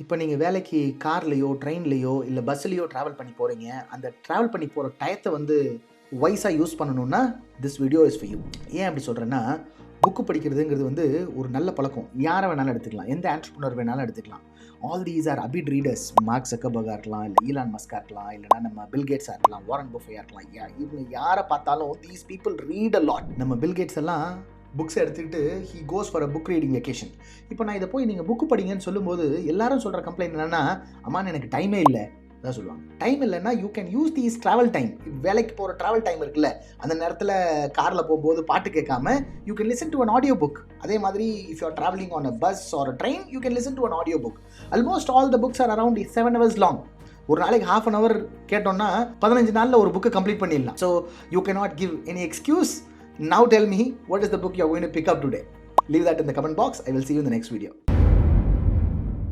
இப்போ நீங்கள் வேலைக்கு கார்லேயோ ட்ரெயின்லேயோ இல்லை பஸ்ஸுலேயோ ட்ராவல் பண்ணி போகிறீங்க. அந்த ட்ராவல் பண்ணி போகிற டயத்தை வந்து வைஸாக யூஸ் பண்ணணுன்னா this video is for you. ஏன் அப்படி சொல்கிறேன்னா, புக்கு படிக்கிறதுங்கிறது வந்து ஒரு நல்ல பழக்கம். யாரை வேணாலும் எடுத்துக்கலாம், எந்த ஆண்டர்ப்ரனர் வேணாலும் எடுத்துக்கலாம். All these are avid readers. Mark ஜக்கர்பர்காக இருக்கலாம், இல்லை ஈலான் மஸ்காக இருக்கலாம், இல்லைனா நம்ம பில்கேட்ஸாக இருக்கலாம், வாரன் பஃபேயாக இருக்கலாம். இவங்க யாரை பார்த்தாலும் these people read a lot. நம்ம பில்கேட்ஸ் எல்லாம் புக்ஸ் எடுத்துக்கிட்டு he goes for a book reading vacation. இப்போ நான் இதை போய் நீங்கள் புக்கு படிங்கன்னு சொல்லும்போது எல்லாரும் சொல்கிற கம்ப்ளைண்ட் என்னென்னா, அம்மா எனக்கு டைமே இல்லை தான் சொல்லுவாங்க. டைம் இல்லைன்னா you can use these travel time. வேலைக்கு போகிற ட்ராவல் டைம் இருக்குல்ல, அந்த நேரத்தில் காரில் போகும்போது பாட்டு கேட்காம you can listen to an audio book. அதே மாதிரி if you are travelling on a bus or a train you can listen to an audio book. Almost all the books are around 7 hours long. ஒரு நாளைக்கு ½ an hour கேட்டோம்னா 15 நாளில் ஒரு புக்கை complete பண்ணிடலாம். So you can not give any excuse. Now tell me, what is the book you are going to pick up today? Leave that in the comment box. I will see you in the next video.